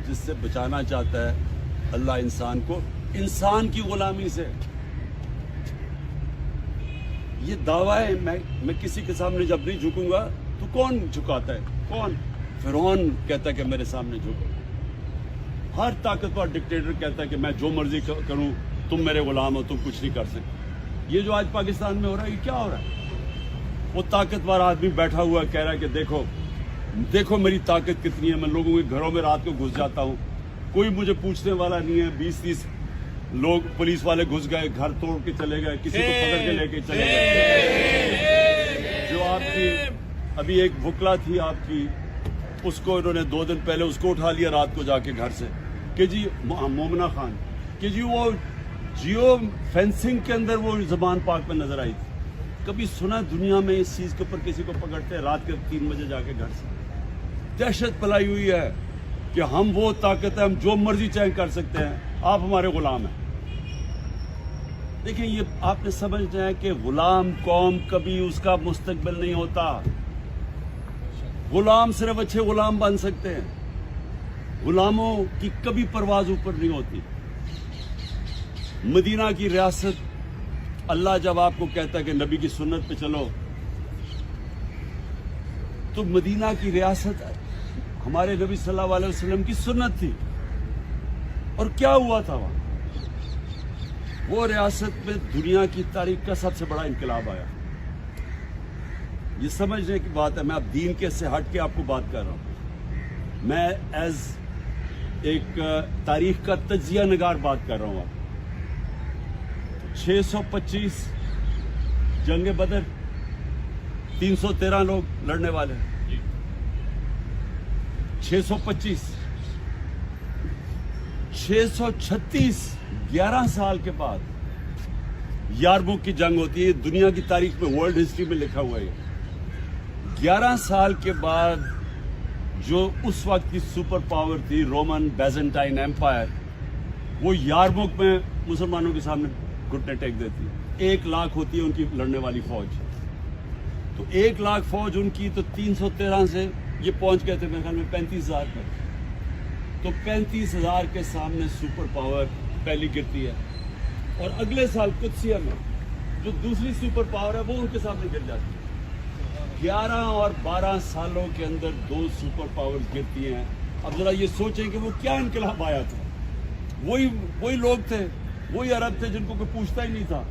جس سے بچانا چاہتا ہے اللہ انسان کو انسان کی غلامی سے. یہ دعویٰ ہے میں کسی کے سامنے جب نہیں جھکوں گا تو کون جھکاتا ہے؟ کون؟ فرعون کہتا ہے کہ میرے سامنے جھکو. ہر طاقتور ڈکٹیٹر کہتا ہے کہ میں جو مرضی کروں، تم میرے غلام ہو، تم کچھ نہیں کر سکتے. یہ جو آج پاکستان میں ہو رہا ہے یہ کیا ہو رہا ہے؟ وہ طاقتور آدمی بیٹھا ہوا کہہ رہا ہے کہ دیکھو میری طاقت کتنی ہے، میں لوگوں کے گھروں میں رات کو گھس جاتا ہوں، کوئی مجھے پوچھنے والا نہیں ہے. 20-30 لوگ پولیس والے گھس گئے، گھر توڑ کے چلے گئے، کسی کو پکڑ کے لے کے چلے گئے. جو آپ کی ابھی ایک بھکلا تھی آپ کی، اس کو انہوں نے 2 دن پہلے اس کو اٹھا لیا رات کو جا کے گھر سے کہ جی مومنہ خان کہ جی وہ جیو فینسنگ کے اندر وہ زبان پاک میں نظر آئی تھی. کبھی سنا دنیا میں اس چیز کے اوپر کسی کو پکڑتے ہیں رات کے 3 بجے جا کے گھر سے؟ دہشت پھیلائی ہوئی ہے کہ ہم وہ طاقت ہے، ہم جو مرضی چاہے کر سکتے ہیں، آپ ہمارے غلام ہیں. دیکھیں یہ آپ نے سمجھنا ہے کہ غلام قوم کبھی اس کا مستقبل نہیں ہوتا. غلام صرف اچھے غلام بن سکتے ہیں، غلاموں کی کبھی پرواز اوپر نہیں ہوتی. مدینہ کی ریاست اللہ جب آپ کو کہتا ہے کہ نبی کی سنت پہ چلو، تو مدینہ کی ریاست ہمارے نبی صلی اللہ علیہ وسلم کی سنت تھی. اور کیا ہوا تھا وہاں؟ وہ ریاست میں دنیا کی تاریخ کا سب سے بڑا انقلاب آیا. یہ سمجھنے کی بات ہے. میں اب دین کے سے ہٹ کے آپ کو بات کر رہا ہوں. میں ایز ایک تاریخ کا تجزیہ نگار بات کر رہا ہوں. آپ 625 جنگ بدر، 313 لوگ لڑنے والے، 625 636 11 سال کے بعد یارموک کی جنگ ہوتی ہے. دنیا کی تاریخ میں ورلڈ ہسٹری میں لکھا ہوا ہے. 11 سال کے بعد جو اس وقت کی سپر پاور تھی رومن بیزنٹائن ایمپائر، وہ یارموک میں مسلمانوں کے سامنے گھٹنے ٹیک دیتی. 1 لاکھ ہوتی ہے ان کی لڑنے والی فوج. تو 1 لاکھ فوج ان کی، تو 313 سے یہ پہنچ گئے تھے میرے خیال میں 35,000 پر. تو 35,000 کے سامنے سپر پاور پہلی گرتی ہے. اور اگلے سال قدسیہ میں جو دوسری سپر پاور ہے وہ ان کے سامنے گر جاتی ہے. 11 اور 12 سالوں کے اندر 2 سپر پاورز گرتی ہیں. اب ذرا یہ سوچیں کہ وہ کیا انقلاب آیا تھا. وہی لوگ تھے، وہی عرب تھے جن کو کوئی پوچھتا ہی نہیں تھا.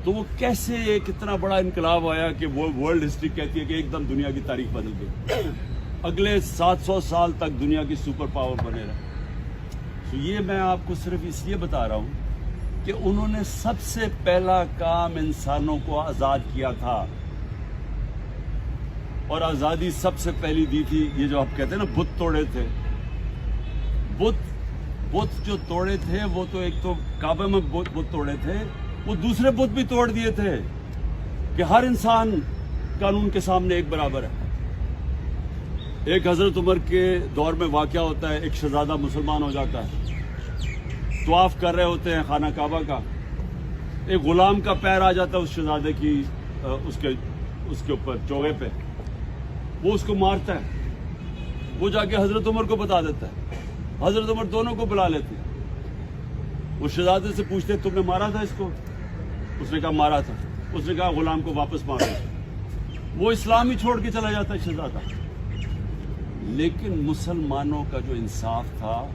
تو وہ کیسے ایک اتنا بڑا انقلاب آیا کہ وہ ورلڈ ہسٹری کہتی ہے کہ ایک دم دنیا کی تاریخ بدل گئی. اگلے 700 سال تک دنیا کی سپر پاور بنے رہا. تو یہ میں آپ کو صرف اس لیے بتا رہا ہوں کہ انہوں نے سب سے پہلا کام انسانوں کو آزاد کیا تھا. اور آزادی سب سے پہلی دی تھی یہ جو آپ کہتے ہیں نا بت توڑے تھے. بت جو توڑے تھے وہ تو ایک تو کعبہ میں بت توڑے تھے، وہ دوسرے بت بھی توڑ دیے تھے کہ ہر انسان قانون کے سامنے ایک برابر ہے. ایک حضرت عمر کے دور میں واقعہ ہوتا ہے، ایک شہزادہ مسلمان ہو جاتا ہے، طواف کر رہے ہوتے ہیں خانہ کعبہ کا. ایک غلام کا پیر آ جاتا ہے اس شہزادے کی اس کے اوپر چوغے پہ. وہ اس کو مارتا ہے. وہ جا کے حضرت عمر کو بتا دیتا ہے. حضرت عمر دونوں کو بلا لیتے ہیں. وہ شہزادے سے پوچھتے تم نے مارا تھا اس کو؟ اس نے کہا مارا تھا. اس نے کہا غلام کو واپس مارو. وہ اسلام ہی چھوڑ کے چلا جاتا ہے شہزادہ. لیکن مسلمانوں کا جو انصاف تھا